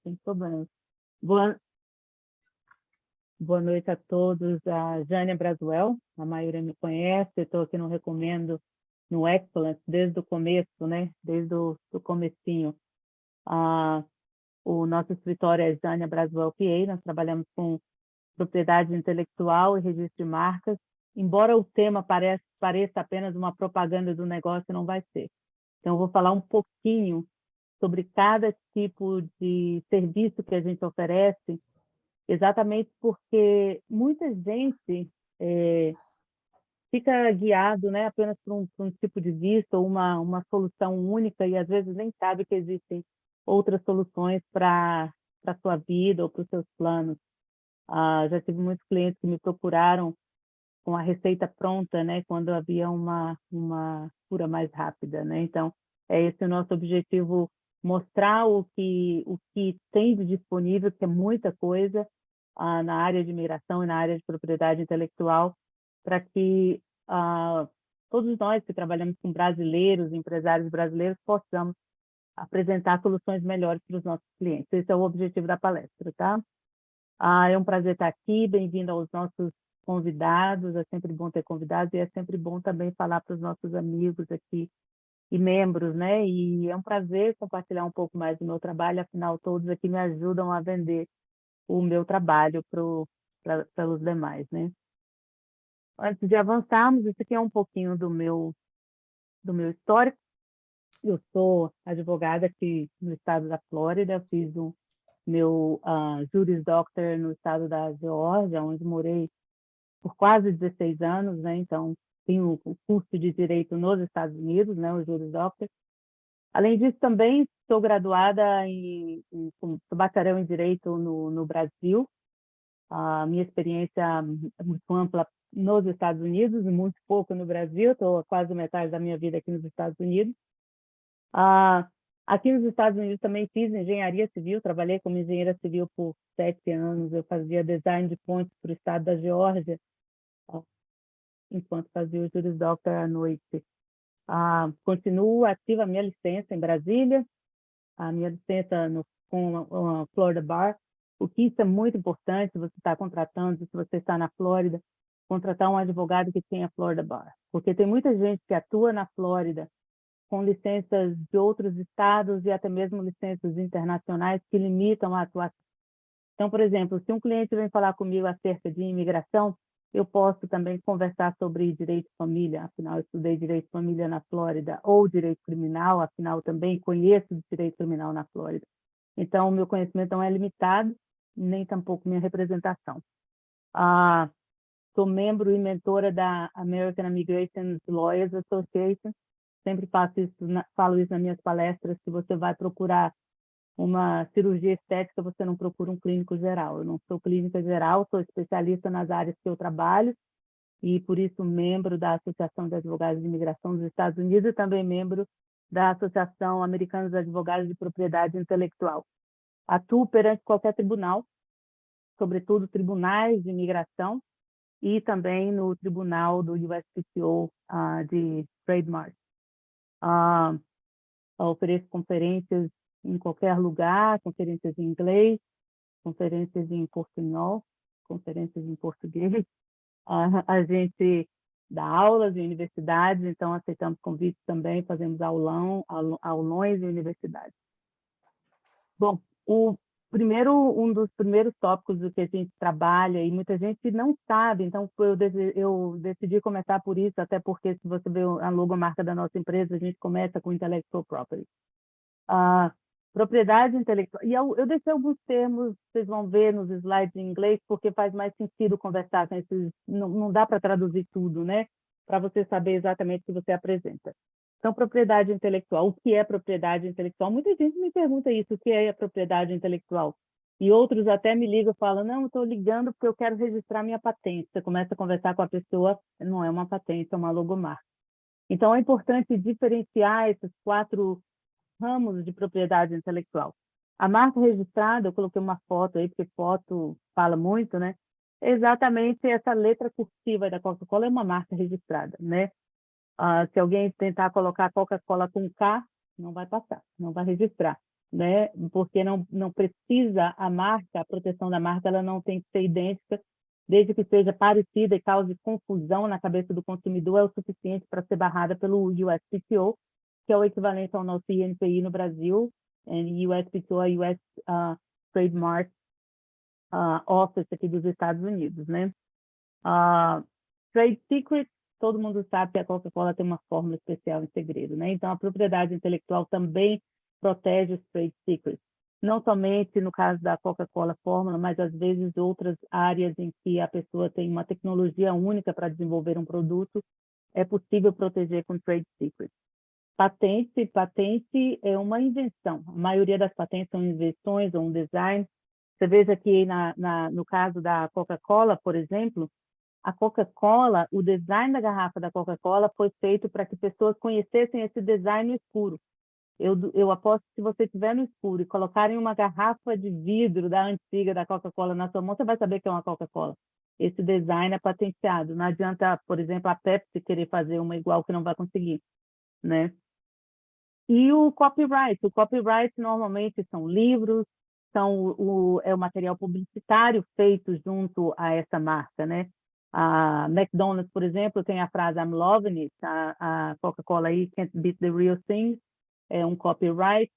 sem problemas. Boa, boa noite a todos. A Jânia Brasuel, a maioria me conhece, estou aqui no Recomendo, no Excellence, desde o começo, né? Desde o do comecinho. O nosso escritório é Jânia Brasuel PA, nós trabalhamos com propriedade intelectual e registro de marcas. Embora o tema pareça apenas uma propaganda do negócio, não vai ser. Então, eu vou falar um pouquinho sobre cada tipo de serviço que a gente oferece, exatamente porque muita gente fica guiado, né, apenas por um tipo de vista ou uma solução única e às vezes nem sabe que existem outras soluções para a sua vida ou para os seus planos. Já tive muitos clientes que me procuraram com a receita pronta, né, quando havia uma cura mais rápida, né? Então, é esse o nosso objetivo, mostrar o que tem de disponível, que é muita coisa, na área de migração e na área de propriedade intelectual, para que todos nós que trabalhamos com brasileiros, empresários brasileiros, possamos apresentar soluções melhores para os nossos clientes. Esse é o objetivo da palestra, tá? É um prazer estar aqui, bem-vindo aos nossos convidados, é sempre bom ter convidados e é sempre bom também falar para os nossos amigos aqui e membros, né? E é um prazer compartilhar um pouco mais do meu trabalho, afinal todos aqui me ajudam a vender o meu trabalho para os demais, né? Antes de avançarmos, isso aqui é um pouquinho do meu histórico. Eu sou advogada aqui no estado da Flórida, fiz o meu Juris Doctor no estado da Geórgia, onde morei por quase 16 anos, né? Então, tenho o curso de Direito nos Estados Unidos, né? O Juris Doctor. Além disso, também sou graduada sou bacharel em Direito no Brasil. A minha experiência é muito ampla nos Estados Unidos e muito pouco no Brasil. Estou quase metade da minha vida aqui nos Estados Unidos. Aqui nos Estados Unidos também fiz engenharia civil, trabalhei como engenheira civil por 7 anos. Eu fazia design de pontes para o estado da Geórgia, enquanto fazia o Juris Doctor à noite. Continuo ativa a minha licença em Brasília, a minha licença com a Florida Bar. O que isso é muito importante, se você está contratando, se você está na Flórida, contratar um advogado que tenha Florida Bar. Porque tem muita gente que atua na Flórida com licenças de outros estados e até mesmo licenças internacionais que limitam a atuação. Então, por exemplo, se um cliente vem falar comigo acerca de imigração, eu posso também conversar sobre direito de família, afinal, eu estudei direito de família na Flórida, ou direito criminal, afinal, também conheço direito criminal na Flórida. Então, o meu conhecimento não é limitado, nem tampouco minha representação. Sou membro e mentora da American Immigration Lawyers Association, sempre falo isso nas minhas palestras. Se você vai procurar uma cirurgia estética, você não procura um clínico geral. Eu não sou clínica geral, sou especialista nas áreas que eu trabalho e, por isso, membro da Associação de Advogados de Imigração dos Estados Unidos e também membro da Associação Americana de Advogados de Propriedade Intelectual. Atuo perante qualquer tribunal, sobretudo tribunais de imigração e também no tribunal do USPTO de Trademark. Ofereço conferências em qualquer lugar, conferências em inglês, conferências em portunhol, conferências em português. A gente dá aulas em universidades, então aceitamos convites também, fazemos aulões em universidades. Bom, um dos primeiros tópicos do que a gente trabalha, e muita gente não sabe, então eu decidi começar por isso, até porque se você vê a logomarca da nossa empresa, a gente começa com Intellectual Property. Propriedade intelectual. E eu deixei alguns termos, vocês vão ver nos slides em inglês, porque faz mais sentido conversar com esses, não dá para traduzir tudo, né? Para você saber exatamente o que você apresenta. Então, propriedade intelectual. O que é propriedade intelectual? Muita gente me pergunta isso, o que é a propriedade intelectual? E outros até me ligam e falam, não, estou ligando porque eu quero registrar minha patente. Você começa a conversar com a pessoa, não é uma patente, é uma logomarca. Então, é importante diferenciar esses 4 ramos de propriedade intelectual. A marca registrada, eu coloquei uma foto aí, porque foto fala muito, né? Exatamente essa letra cursiva da Coca-Cola é uma marca registrada, né? Se alguém tentar colocar Coca-Cola com K, não vai passar, não vai registrar. né? Porque não precisa a marca, a proteção da marca, ela não tem que ser idêntica, desde que seja parecida e cause confusão na cabeça do consumidor, é o suficiente para ser barrada pelo USPTO, que é o equivalente ao nosso INPI no Brasil, e USPTO é US Trademark Office aqui dos Estados Unidos, né? Trade Secret, todo mundo sabe que a Coca-Cola tem uma fórmula especial em segredo, né? Então, a propriedade intelectual também protege os trade secrets. Não somente no caso da Coca-Cola fórmula, mas às vezes outras áreas em que a pessoa tem uma tecnologia única para desenvolver um produto, é possível proteger com trade secrets. Patente é uma invenção. A maioria das patentes são invenções ou um design. Você veja que no caso da Coca-Cola, por exemplo, a Coca-Cola, o design da garrafa da Coca-Cola foi feito para que pessoas conhecessem esse design no escuro. Eu aposto que se você estiver no escuro e colocarem uma garrafa de vidro da antiga da Coca-Cola na sua mão, você vai saber que é uma Coca-Cola. Esse design é patenteado. Não adianta, por exemplo, a Pepsi querer fazer uma igual que não vai conseguir, né? E o copyright normalmente são livros, é o material publicitário feito junto a essa marca, né? A McDonald's, por exemplo, tem a frase I'm loving it, a Coca-Cola aí, can't beat the real thing, é um copyright.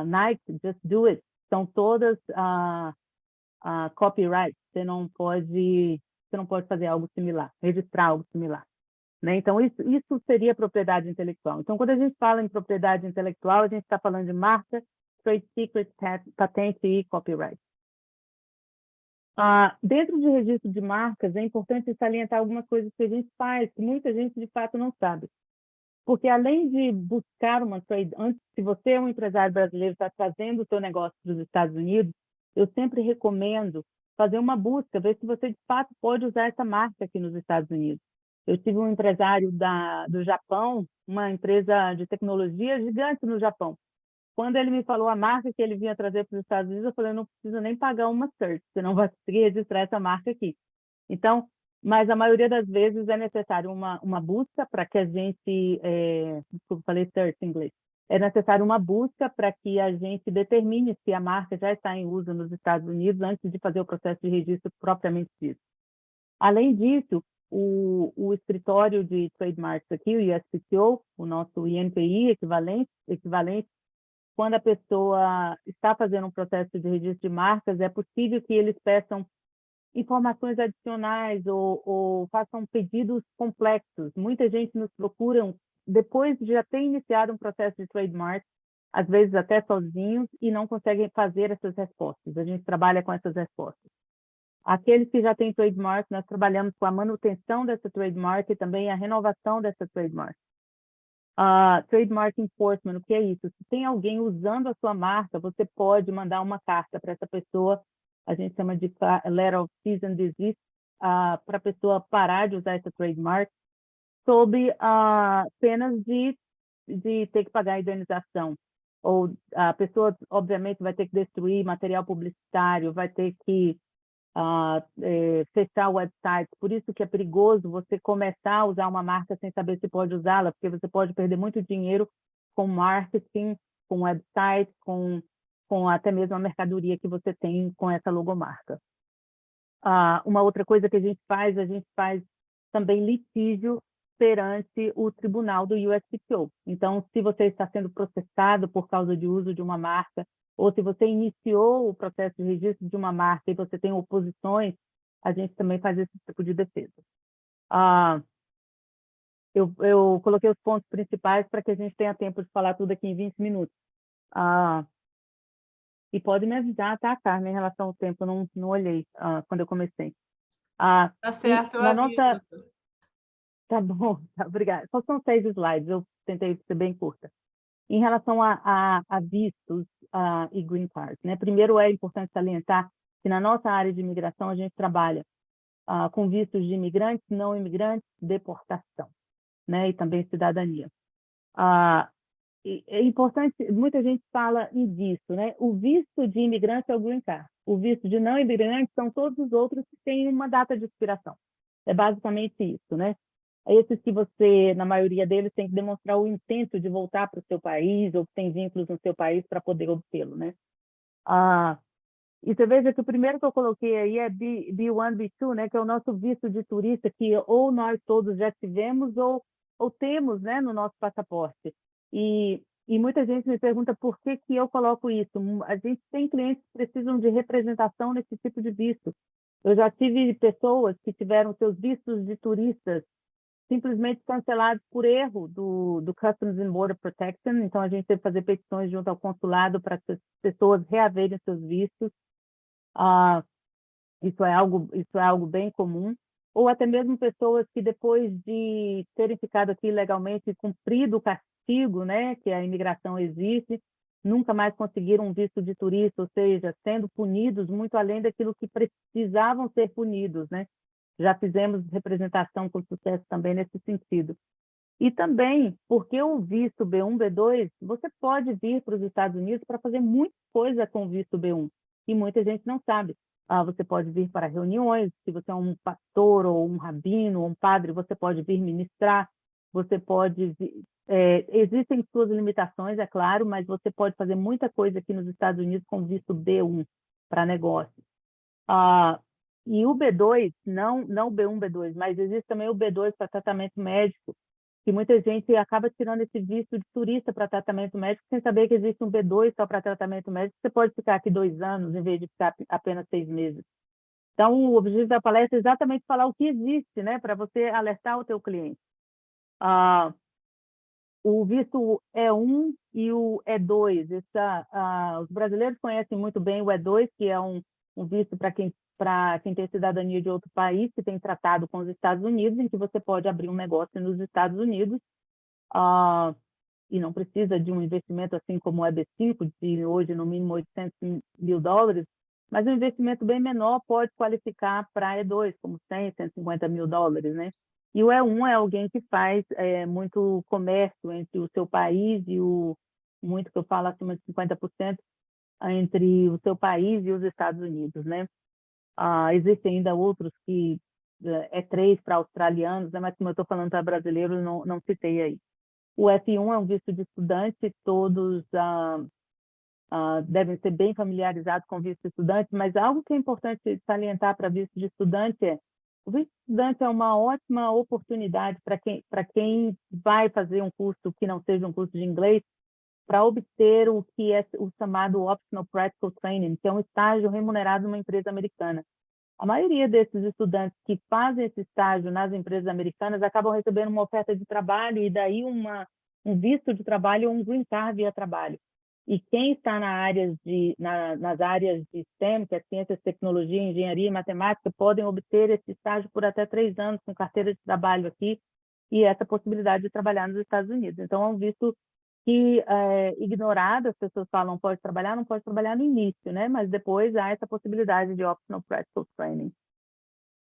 Nike, just do it, são todas copyright, você não pode fazer algo similar, registrar algo similar. Né? Então, isso seria propriedade intelectual. Então, quando a gente fala em propriedade intelectual, a gente está falando de marca, trade secret, patente e copyright. Dentro de registro de marcas, é importante salientar algumas coisas que a gente faz, que muita gente, de fato, não sabe. Porque, além de buscar uma trade, se você é um empresário brasileiro, está trazendo o seu negócio para os Estados Unidos, eu sempre recomendo fazer uma busca, ver se você, de fato, pode usar essa marca aqui nos Estados Unidos. Eu tive um empresário do Japão, uma empresa de tecnologia gigante no Japão. Quando ele me falou a marca que ele vinha trazer para os Estados Unidos, eu falei, não precisa nem pagar uma cert, você não vai conseguir registrar essa marca aqui. Então, mas a maioria das vezes é necessário uma busca para que a gente, desculpa, falei search em inglês, é necessário uma busca para que a gente determine se a marca já está em uso nos Estados Unidos antes de fazer o processo de registro propriamente dito. Além disso, o escritório de trademarks aqui, o USPTO, o nosso INPI equivalente, quando a pessoa está fazendo um processo de registro de marcas, é possível que eles peçam informações adicionais ou façam pedidos complexos. Muita gente nos procura depois de já ter iniciado um processo de trademark, às vezes até sozinhos, e não conseguem fazer essas respostas. A gente trabalha com essas respostas. Aqueles que já têm trademark, nós trabalhamos com a manutenção dessa trademark e também a renovação dessa trademark. Trademark enforcement, o que é isso? Se tem alguém usando a sua marca, você pode mandar uma carta para essa pessoa, a gente chama de letter of cease and desist, para a pessoa parar de usar essa trademark, sob penas de ter que pagar a indenização. Ou a pessoa, obviamente, vai ter que destruir material publicitário, vai ter que fechar o website. Por isso que é perigoso você começar a usar uma marca sem saber se pode usá-la, porque você pode perder muito dinheiro com marketing, com website, com até mesmo a mercadoria que você tem com essa logomarca. Uma outra coisa que a gente faz também litígio perante o tribunal do USPTO. Então, se você está sendo processado por causa de uso de uma marca, ou se você iniciou o processo de registro de uma marca e você tem oposições, a gente também faz esse tipo de defesa. Eu coloquei os pontos principais para que a gente tenha tempo de falar tudo aqui em 20 minutos. E pode me avisar, tá, Carmen, em relação ao tempo, eu não olhei quando eu comecei. Tá certo, eu aviso. Tá bom, tá, obrigada. Só são 6 slides, eu tentei ser bem curta. Em relação a vistos e green cards, né? Primeiro, é importante salientar que na nossa área de imigração a gente trabalha com vistos de imigrantes, não imigrantes, deportação, né? E também cidadania. É importante, muita gente fala em visto, né? O visto de imigrante é o green card. O visto de não imigrante são todos os outros que têm uma data de expiração. É basicamente isso, né? Esses que você, na maioria deles, tem que demonstrar o intento de voltar para o seu país ou que tem vínculos no seu país para poder obtê-lo, né? E você veja que o primeiro que eu coloquei aí é B1, B2, né, que é o nosso visto de turista, que ou nós todos já tivemos ou temos, né, no nosso passaporte. E muita gente me pergunta por que que eu coloco isso. A gente tem clientes que precisam de representação nesse tipo de visto. Eu já tive pessoas que tiveram seus vistos de turistas simplesmente cancelados por erro do Customs and Border Protection. Então, a gente teve que fazer petições junto ao consulado para que as pessoas reaverem seus vistos. Ah, isso é algo bem comum. Ou até mesmo pessoas que depois de terem ficado aqui legalmente e cumprido o castigo, né, que a imigração existe, nunca mais conseguiram um visto de turista, ou seja, sendo punidos muito além daquilo que precisavam ser punidos, né? Já fizemos representação com sucesso também nesse sentido. E também, porque o visto B1, B2, você pode vir para os Estados Unidos para fazer muita coisa com o visto B1, e muita gente não sabe. Você pode vir para reuniões, se você é um pastor ou um rabino ou um padre, você pode vir ministrar, você pode... existem suas limitações, é claro, mas você pode fazer muita coisa aqui nos Estados Unidos com visto B1 para negócios. E o B2, não o B1, B2, mas existe também o B2 para tratamento médico, que muita gente acaba tirando esse visto de turista para tratamento médico sem saber que existe um B2 só para tratamento médico. Você pode ficar aqui 2 anos em vez de ficar apenas 6 meses. Então, o objetivo da palestra é exatamente falar o que existe, né, para você alertar o teu cliente. O visto E1 e o E2. Os brasileiros conhecem muito bem o E2, que é um visto para quem tem cidadania de outro país, que tem tratado com os Estados Unidos, em que você pode abrir um negócio nos Estados Unidos, e não precisa de um investimento assim como o EB5, de hoje no mínimo $800 mil, mas um investimento bem menor pode qualificar para E2, como $100, $150 mil, né? E o E1 é alguém que faz muito comércio entre o seu país e muito que eu falo, acima de 50%, entre o seu país e os Estados Unidos, né? Existem ainda outros que E3 para australianos, né? Mas como eu estou falando para brasileiros, não citei aí. O F1 é um visto de estudante, todos devem ser bem familiarizados com o visto de estudante, mas algo que é importante salientar para visto de estudante o visto de estudante é uma ótima oportunidade para quem vai fazer um curso que não seja um curso de inglês, para obter o que é o chamado Optional Practical Training, que é um estágio remunerado numa empresa americana. A maioria desses estudantes que fazem esse estágio nas empresas americanas acabam recebendo uma oferta de trabalho e daí um visto de trabalho ou um green card via trabalho. E quem está nas áreas de STEM, que é ciências, tecnologia, engenharia e matemática, podem obter esse estágio por até 3 anos com carteira de trabalho aqui e essa possibilidade de trabalhar nos Estados Unidos. Então, é um visto que é ignorado, as pessoas falam não pode trabalhar no início, né? Mas depois há essa possibilidade de Optional Practical Training.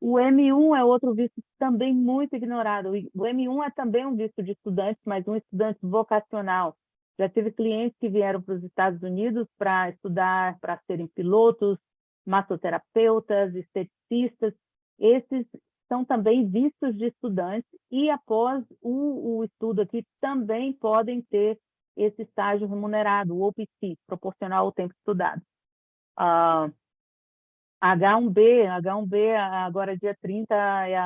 O M1 é outro visto também muito ignorado. O M1 é também um visto de estudante, mas um estudante vocacional. Já tive clientes que vieram para os Estados Unidos para estudar, para serem pilotos, massoterapeutas, esteticistas. Esses são também vistos de estudantes e após o estudo aqui também podem ter esse estágio remunerado, o OPT, proporcional ao tempo estudado. H1B, agora dia 30 é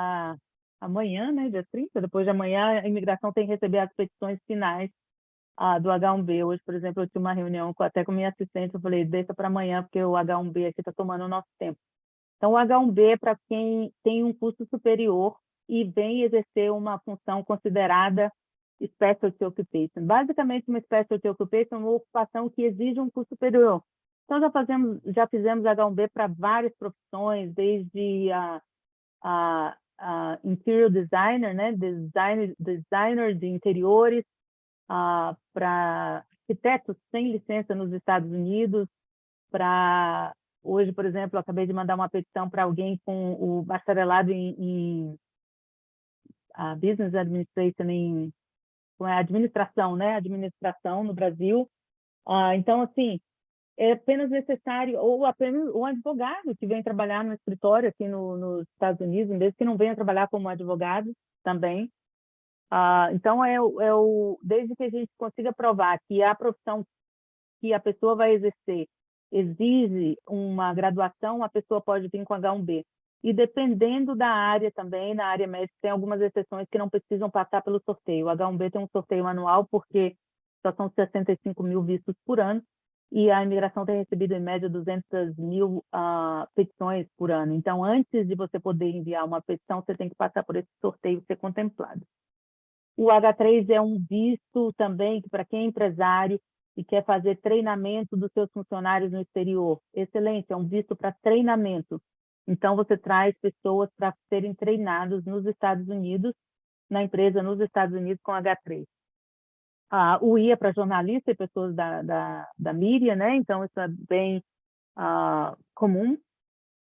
amanhã, né? Dia 30, depois de amanhã, a imigração tem que receber as petições finais do H1B. Hoje, por exemplo, eu tive uma reunião até com minha assistente, eu falei, deixa para amanhã, porque o H1B aqui está tomando o nosso tempo. Então, o H1B é para quem tem um curso superior e vem exercer uma função considerada Specialty Occupation. Basicamente, uma Specialty Occupation é uma ocupação que exige um curso superior. Então, já fizemos H1B para várias profissões, desde a interior designer, né? Designer de interiores, para arquitetos sem licença nos Estados Unidos, hoje, por exemplo, eu acabei de mandar uma petição para alguém com o bacharelado em Business Administration, com a administração, né? Administração no Brasil. Então, assim, é apenas necessário, ou apenas um advogado que vem trabalhar no escritório aqui nos Estados Unidos, mesmo que não venha trabalhar como advogado também. Então, desde que a gente consiga provar que a profissão que a pessoa vai exercer exige uma graduação, a pessoa pode vir com H1B. E dependendo da área também, na área médica, tem algumas exceções que não precisam passar pelo sorteio. O H1B tem um sorteio anual, porque só são 65 mil vistos por ano, e a imigração tem recebido, em média, 200 mil petições por ano. Então, antes de você poder enviar uma petição, você tem que passar por esse sorteio e ser contemplado. O H3 é um visto também que, para quem é empresário e quer fazer treinamento dos seus funcionários no exterior, excelente, é um visto para treinamento. Então, você traz pessoas para serem treinados nos Estados Unidos, na empresa nos Estados Unidos com H3. O I é para jornalista e pessoas da mídia, né? Então, isso é bem comum.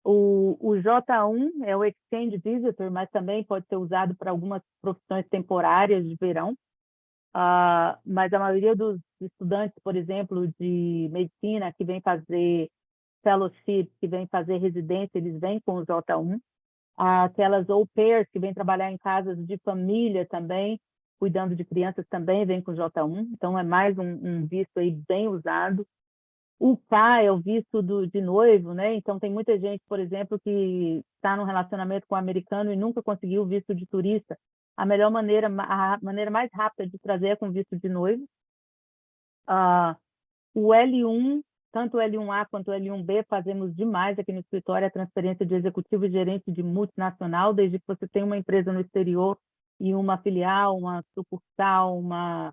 O J1 é o Exchange Visitor, mas também pode ser usado para algumas profissões temporárias de verão. Mas a maioria dos estudantes, por exemplo, de medicina, que vem fazer fellowship, que vem fazer residência, eles vêm com o J1. Aquelas au pairs que vêm trabalhar em casas de família também, cuidando de crianças também, vêm com o J1. Então, é mais um visto aí bem usado. O PA é o visto de noivo, né? Então, tem muita gente, por exemplo, que está num relacionamento com um americano e nunca conseguiu o visto de turista. A maneira mais rápida de trazer é com visto de noivo. O L1, tanto o L1A quanto o L1B, fazemos demais aqui no escritório a transferência de executivo e gerente de multinacional, desde que você tem uma empresa no exterior e uma filial, uma sucursal, uma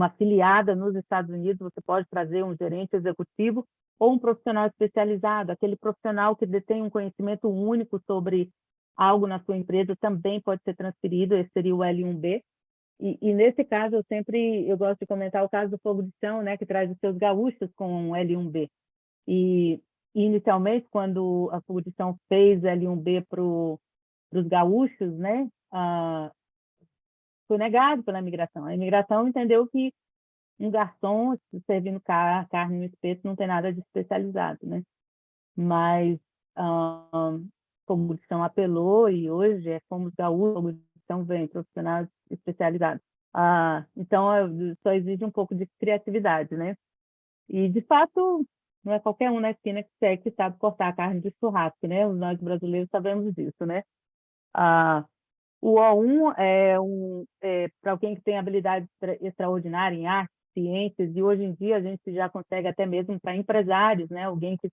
afiliada nos Estados Unidos, você pode trazer um gerente executivo ou um profissional especializado. Aquele profissional que detém um conhecimento único sobre algo na sua empresa também pode ser transferido, esse seria o L1B. E nesse caso, eu gosto de comentar o caso do Fogo de Chão, né, que traz os seus gaúchos com o L1B. E inicialmente, quando a Fogo de Chão fez L1B para os gaúchos, né, foi negado pela imigração. A imigração entendeu que um garçom servindo carne no espeto não tem nada de especializado, né? Mas Fogo de Chão apelou e hoje é como os gaúchos, Fogo de Chão vem, profissionais especializados. Então, só exige um pouco de criatividade, né? E, de fato, não é qualquer um na esquina que sabe cortar a carne de churrasco, né? Nós brasileiros sabemos disso, né? O O1 é para alguém que tem habilidade extraordinária em arte, ciências, e hoje em dia a gente já consegue até mesmo para empresários, né? Alguém que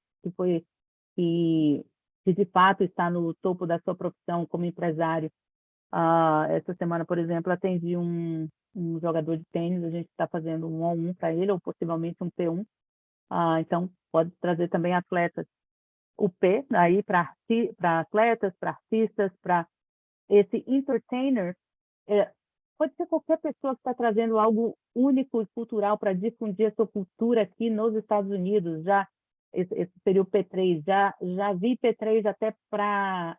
de fato está no topo da sua profissão como empresário. Essa semana, por exemplo, atendi um jogador de tênis, a gente está fazendo um O1 para ele, ou possivelmente um P1. Então, pode trazer também atletas. O P, aí para atletas, para artistas, para esse entertainer, pode ser qualquer pessoa que está trazendo algo único e cultural para difundir a sua cultura aqui nos Estados Unidos. Esse seria o P3. Já vi P3 até para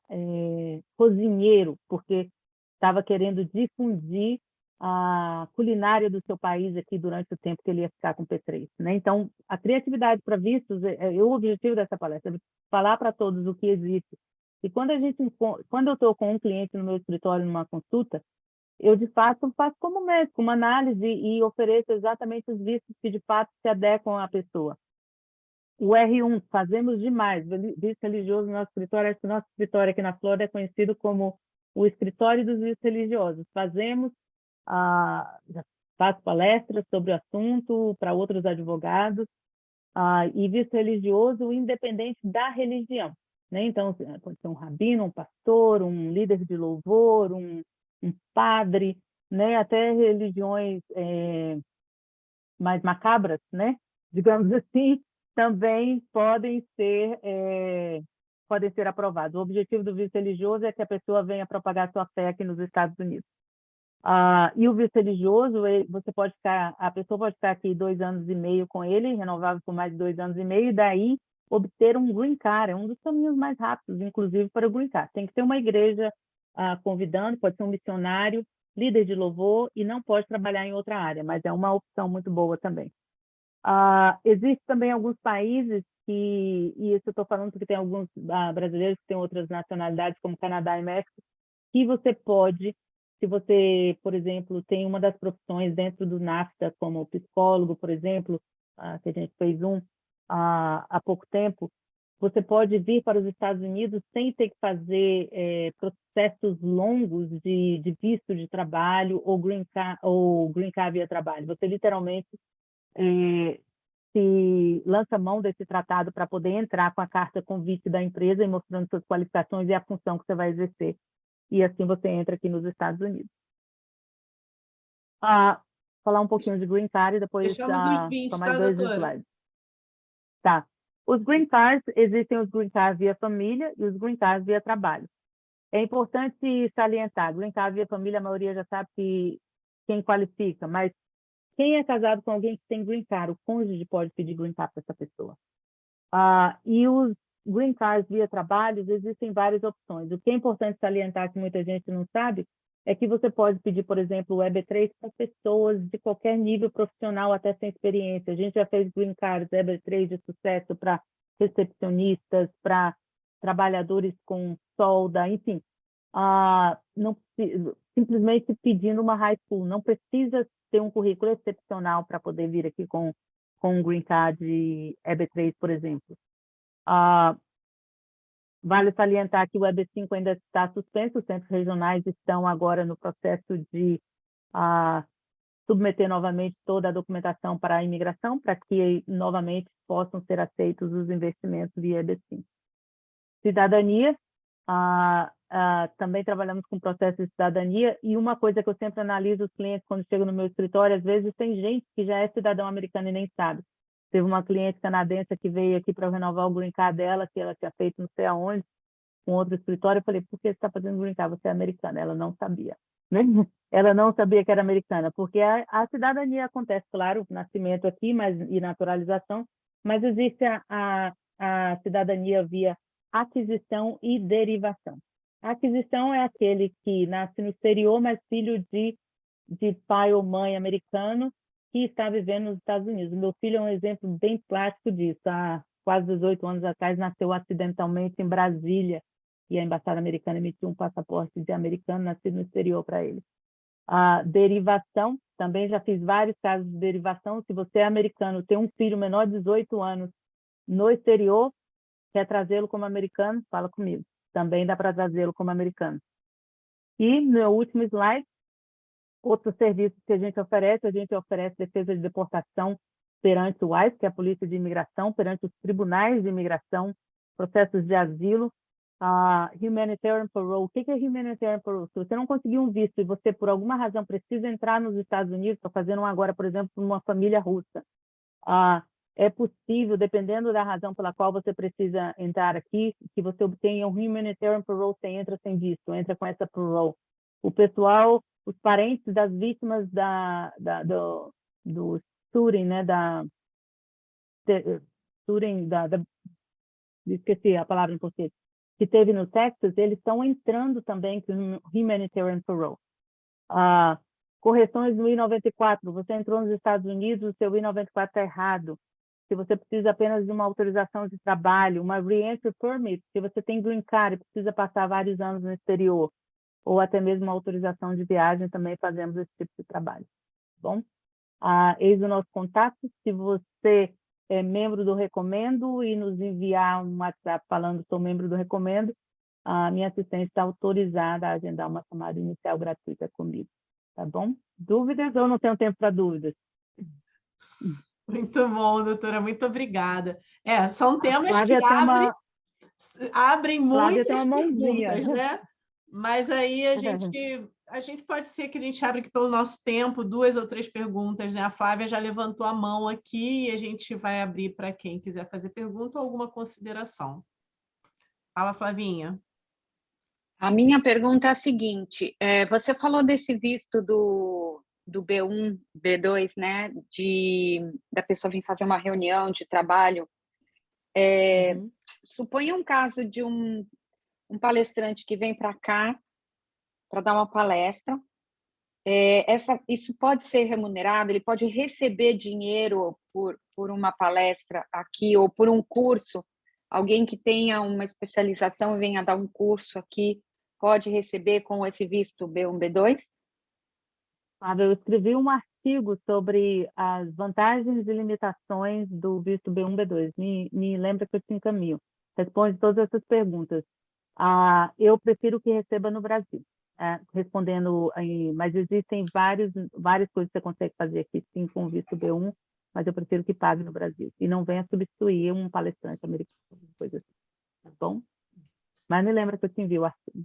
cozinheiro, porque estava querendo difundir a culinária do seu país aqui durante o tempo que ele ia ficar com P3, né? Então, a criatividade para vistos, o objetivo dessa palestra é falar para todos o que existe. E quando eu estou com um cliente no meu escritório, numa consulta, eu, de fato, faço como médico, uma análise e ofereço exatamente os vistos que, de fato, se adequam à pessoa. O R1, fazemos demais. Visto religioso no nosso escritório, acho que o nosso escritório aqui na Flórida é conhecido como o escritório dos vistos religiosos. Faço palestras sobre o assunto para outros advogados, e visto religioso independente da religião, né? Então, pode ser um rabino, um pastor, um líder de louvor, um padre, né? Até religiões mais macabras, né? Digamos assim, também podem ser aprovados. O objetivo do visto religioso é que a pessoa venha propagar sua fé aqui nos Estados Unidos. E o visto religioso, a pessoa pode ficar aqui 2 anos e meio com ele, renovável por mais de 2 anos e meio, e daí obter um green card. É um dos caminhos mais rápidos, inclusive, para o green card. Tem que ter uma igreja convidando, pode ser um missionário, líder de louvor, e não pode trabalhar em outra área, mas é uma opção muito boa também. Existem também alguns países e isso eu estou falando porque tem alguns brasileiros que têm outras nacionalidades, como Canadá e México, que você pode, se você, por exemplo, tem uma das profissões dentro do NAFTA, como psicólogo, por exemplo, que a gente fez há pouco tempo, você pode vir para os Estados Unidos sem ter que fazer processos longos de visto de trabalho ou green card via trabalho. Você literalmente se lança mão desse tratado para poder entrar com a carta convite da empresa e mostrando suas qualificações e a função que você vai exercer. E assim você entra aqui nos Estados Unidos. Falar um pouquinho de green card e depois Fechamos os 20, só mais tá, 2 doutora? slides. Tá. Os green cards, existem os green cards via família e os green cards via trabalho. É importante salientar, green card via família, a maioria já sabe quem qualifica, mas quem é casado com alguém que tem green card, o cônjuge pode pedir green card para essa pessoa. E os green cards via trabalhos, existem várias opções. O que é importante salientar, que muita gente não sabe, é que você pode pedir, por exemplo, o EB3 para pessoas de qualquer nível profissional, até sem experiência. A gente já fez green cards EB3 de sucesso para recepcionistas, para trabalhadores com solda, enfim. Não, simplesmente pedindo uma high school. Não precisa ter um currículo excepcional para poder vir aqui com um green card EB3, por exemplo. Vale salientar que o EB5 ainda está suspenso, os centros regionais estão agora no processo de submeter novamente toda a documentação para a imigração, para que novamente possam ser aceitos os investimentos via EB5. Cidadania, também trabalhamos com processo de cidadania, e uma coisa que eu sempre analiso os clientes quando chegam no meu escritório, às vezes tem gente que já é cidadão americano e nem sabe. Teve uma cliente canadense que veio aqui para renovar o green card dela, que ela tinha feito não sei aonde, com outro escritório. Eu falei, por que você está fazendo green card? Você é americana. Ela não sabia. Ela não sabia que era americana, porque a cidadania acontece, claro, nascimento aqui e naturalização, mas existe a cidadania via aquisição e derivação. A aquisição é aquele que nasce no exterior, mas filho de pai ou mãe americano que está vivendo nos Estados Unidos. O meu filho é um exemplo bem clássico disso. Há quase 18 anos atrás, nasceu acidentalmente em Brasília, e a Embaixada Americana emitiu um passaporte de americano nascido no exterior para ele. A derivação, também já fiz vários casos de derivação. Se você é americano, tem um filho menor de 18 anos no exterior, quer trazê-lo como americano, fala comigo. Também dá para trazê-lo como americano. E, no último slide, outros serviços que a gente oferece defesa de deportação perante o ICE, que é a Polícia de Imigração, perante os tribunais de imigração, processos de asilo, humanitarian parole. O que é humanitarian parole? Se você não conseguir um visto e você, por alguma razão, precisa entrar nos Estados Unidos, estou fazendo agora, por exemplo, uma família russa, é possível, dependendo da razão pela qual você precisa entrar aqui, que você obtenha um humanitarian parole, você entra sem visto, entra com essa parole. O pessoal, os parentes das vítimas do shooting, né, esqueci a palavra em português, que teve no Texas, eles estão entrando também com humanitarian parole. Correções no I-94, você entrou nos Estados Unidos, o seu I-94 está errado. Se você precisa apenas de uma autorização de trabalho, uma re-entry permit, se você tem green card e precisa passar vários anos no exterior, ou até mesmo uma autorização de viagem, também fazemos esse tipo de trabalho. Bom, eis o nosso contato. Se você é membro do Recomendo e nos enviar um WhatsApp falando sou membro do Recomendo, a minha assistente está autorizada a agendar uma chamada inicial gratuita comigo. Tá bom? Dúvidas ou não tenho tempo para dúvidas? Muito bom, doutora, muito obrigada. São temas que abrem muitas perguntas, né? Mas aí a gente pode ser que a gente abra aqui pelo nosso tempo 2 ou 3 perguntas, né? A Flávia já levantou a mão aqui e a gente vai abrir para quem quiser fazer pergunta ou alguma consideração. Fala, Flavinha. A minha pergunta é a seguinte, você falou desse visto do B1, B2, né, da pessoa vir fazer uma reunião de trabalho. Suponha um caso de um palestrante que vem para cá para dar uma palestra. Isso pode ser remunerado? Ele pode receber dinheiro por uma palestra aqui ou por um curso, alguém que tenha uma especialização e venha dar um curso aqui, pode receber com esse visto B1, B2? Eu escrevi um artigo sobre as vantagens e limitações do visto B1, B2. Me lembra que eu te encaminho. Responde todas essas perguntas. Eu prefiro que receba no Brasil. Respondendo, mas existem várias coisas que você consegue fazer aqui, sim, com visto B1, mas eu prefiro que pague no Brasil. E não venha substituir um palestrante americano, coisa assim. Tá bom? Mas me lembra que eu te envio o artigo.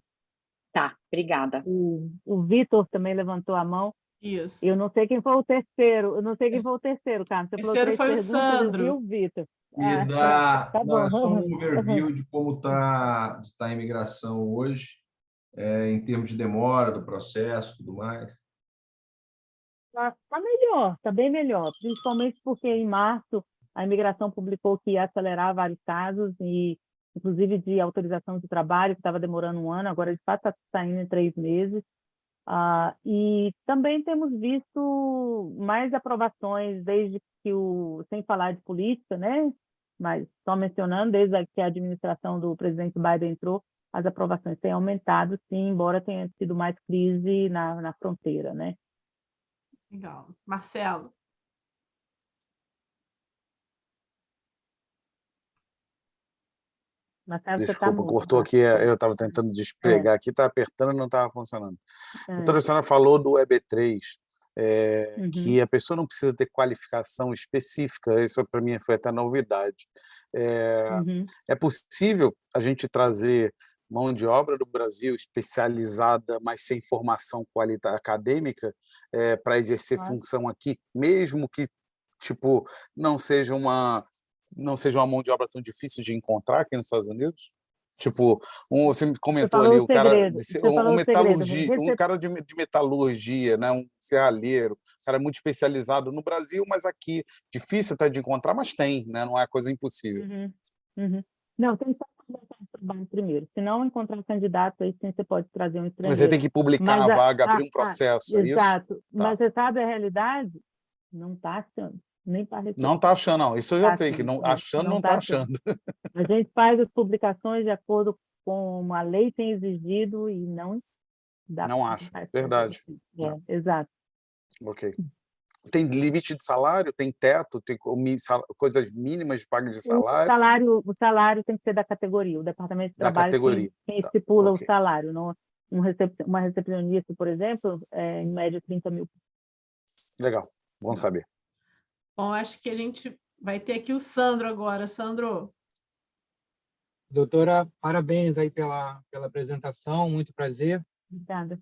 Tá, obrigada. O Vitor também levantou a mão. Isso. Eu não sei quem foi o terceiro. Eu não sei quem foi o terceiro, Carmen. Você falou Terceiro 3 foi o perguntas, eu vi Sandro. o Vitor. Tá Bom. é só um overview de como está a imigração hoje, em termos de demora do processo e tudo mais. Está melhor, está bem melhor, principalmente porque em março a imigração publicou que ia acelerar vários casos, e inclusive de autorização de trabalho, que estava demorando 1 ano, agora de fato está saindo em 3 meses. E também temos visto mais aprovações desde que sem falar de política, né? Mas só mencionando, desde que a administração do presidente Biden entrou, as aprovações têm aumentado, sim, embora tenha tido mais crise na fronteira, né? Legal. Marcelo. Marcelo, você Desculpa, mudo, cortou aqui, eu estava tentando despegar aqui, estava apertando e não estava funcionando. Doutora, a senhora falou do EB3, que a pessoa não precisa ter qualificação específica, isso para mim foi até novidade. É possível a gente trazer mão de obra do Brasil especializada, mas sem formação acadêmica, para exercer função aqui, mesmo que tipo, não seja uma mão de obra tão difícil de encontrar aqui nos Estados Unidos? Tipo, você comentou ali, o cara de metalurgia, né, um serralheiro, um cara muito especializado no Brasil, mas aqui difícil até de encontrar, mas tem, né? Não é coisa impossível. Não, tem que começar o trabalho primeiro. Se não encontrar candidato, aí sim você pode trazer um estrangeiro. Você tem que publicar a vaga, abrir um processo, é isso? Exato. Tá. Mas você sabe a realidade? Não está achando. Nem para receber. Não está achando, não. Isso eu já sei, que não está achando. A gente faz as publicações de acordo com a lei tem exigido e não dá. Não acho, verdade. Exato. Ok. Tem limite de salário? Tem teto? Tem coisas mínimas de paga de salário? O salário tem que ser da categoria. O Departamento de Trabalho quem estipula o salário. Uma recepcionista, por exemplo, em média 30 mil. Legal, bom saber. Bom, acho que a gente vai ter aqui o Sandro agora. Sandro. Doutora, parabéns aí pela apresentação, muito prazer. Obrigada.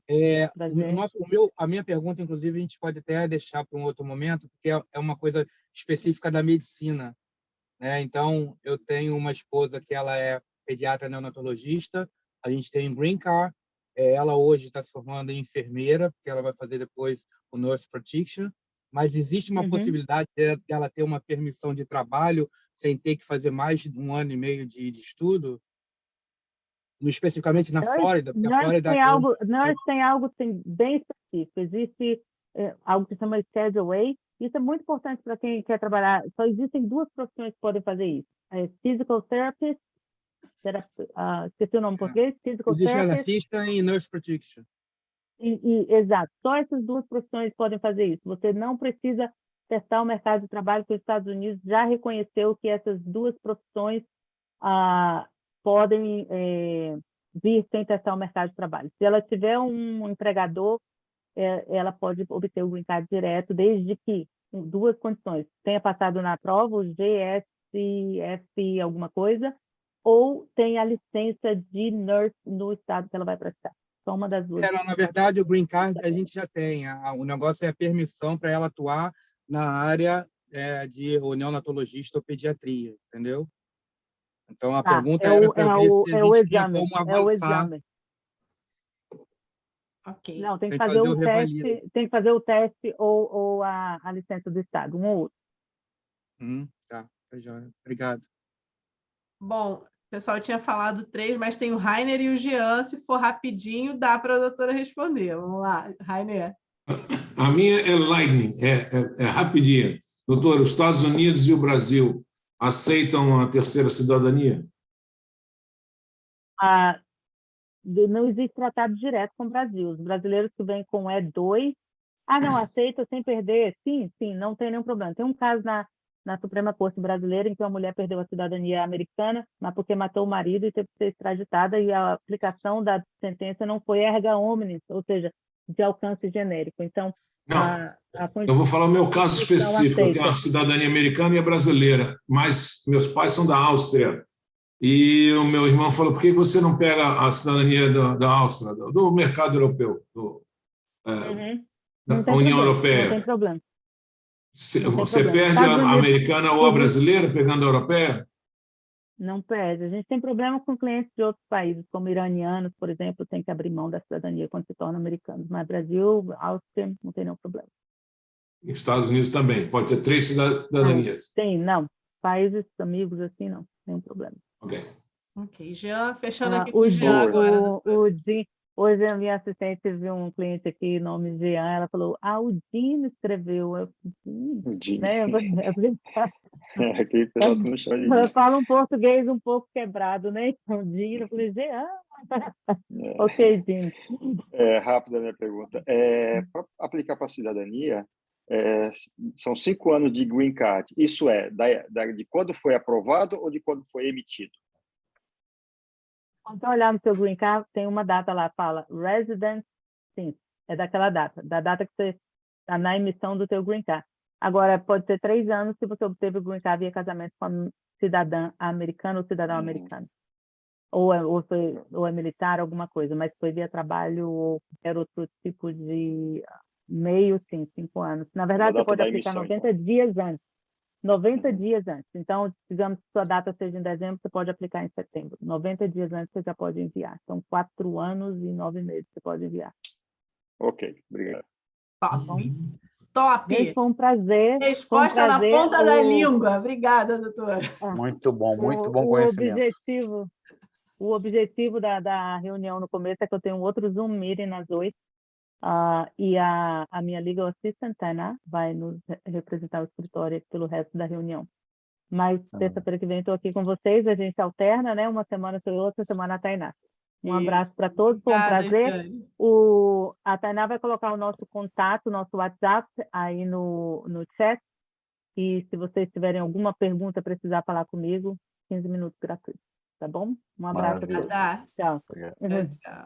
A minha pergunta, inclusive, a gente pode até deixar para um outro momento, porque é uma coisa específica da medicina, né? Então, eu tenho uma esposa que ela é pediatra neonatologista, a gente tem Green Card, ela hoje está se formando em enfermeira, porque ela vai fazer depois o Nurse Practitioner, mas existe uma possibilidade dela ter uma permissão de trabalho sem ter que fazer mais de 1 ano e meio de estudo? Especificamente na Flórida? Nós tem algo bem específico. Existe algo que se chama Schedule A. Isso é muito importante para quem quer trabalhar. Só existem 2 profissões que podem fazer isso. Physical Therapist, esqueci o nome em português. Physical Therapist e Nurse Practitioner. Exato. Só essas 2 profissões podem fazer isso. Você não precisa testar o mercado de trabalho, porque os Estados Unidos já reconheceu que essas 2 profissões podem vir sem testar o mercado de trabalho. Se ela tiver um empregador, ela pode obter o green card direto, desde que 2 condições: tenha passado na prova, o GSF alguma coisa, ou tenha a licença de nurse no estado que ela vai prestar. Só uma das 2. Na verdade, o green card a gente já tem. O negócio é a permissão para ela atuar na área de neonatologista ou pediatria, entendeu? Então, a pergunta era para ver se a gente tinha como avançar. É o exame. Ok. Não, tem que fazer o teste, tem que fazer o teste ou a licença do Estado, um ou outro. Tá, joia. Obrigado. Bom, o pessoal tinha falado 3, mas tem o Rainer e o Jean. Se for rapidinho, dá para a doutora responder. Vamos lá, Rainer. A minha é lightning, é rapidinha. Doutora, os Estados Unidos e o Brasil aceitam a terceira cidadania? Não existe tratado direto com o Brasil. Os brasileiros que vêm com E2, não, aceita sem perder. Sim, não tem nenhum problema. Tem um caso na Suprema Corte brasileira em que uma mulher perdeu a cidadania americana, mas porque matou o marido e teve que ser extraditada, e a aplicação da sentença não foi erga omnes, ou seja, de alcance genérico. Então, não, eu vou falar o meu caso específico. Eu tenho a cidadania americana e a brasileira, mas meus pais são da Áustria. E o meu irmão falou: por que você não pega a cidadania da Áustria, do mercado europeu, da União Europeia? Não tem problema. Você perde a americana ou a brasileira pegando a europeia? Não perde. A gente tem problema com clientes de outros países, como iranianos, por exemplo, tem que abrir mão da cidadania quando se tornam americanos. Mas Brasil, Áustria, não tem nenhum problema. Estados Unidos também. Pode ter 3 cidadanias. Não. Países amigos assim, não. Nenhum problema. Ok. Jean, fechando aqui com o Jean agora. Hoje a minha assistente viu um cliente aqui, nome Jean, ela falou: o Dino escreveu. O Dino. Né? Aqui, pessoal, tu não chama de Dino. Eu falo um português um pouco quebrado, né? Então, Dino, eu falei: Jean. Ok, Dino. Rápida a minha pergunta. Para aplicar para a cidadania, são 5 anos de green card. Isso de quando foi aprovado ou de quando foi emitido? Então, olhar no seu green card, tem uma data lá, fala resident, sim, é daquela data, da data que você está na emissão do teu green card. Agora, pode ser 3 anos se você obteve o green card via casamento com cidadã americana ou cidadão americano. Ou é militar, alguma coisa, mas foi via trabalho ou qualquer outro tipo de meio, sim, 5 anos. Na verdade, você pode aplicar 90 dias antes. 90 dias antes. Então, digamos que sua data seja em dezembro, você pode aplicar em setembro. 90 dias antes você já pode enviar. São 4 anos e 9 meses que você pode enviar. Ok, obrigado. Top! Gente, foi um prazer. Resposta na ponta da língua. Obrigada, doutora. Muito bom conhecimento. O objetivo da reunião no começo é que eu tenho outro Zoom meeting às 8. E a minha legal assistant, Tainá, vai nos representar o escritório pelo resto da reunião. Mas terça-feira que vem estou aqui com vocês, a gente alterna, né? Uma semana eu outra semana a Tainá. Um abraço para todos, foi um prazer. A Tainá vai colocar o nosso contato, nosso WhatsApp aí no chat. E se vocês tiverem alguma pergunta, precisar falar comigo, 15 minutos gratuitos, tá bom? Um abraço a todos. Tchau. Tchau.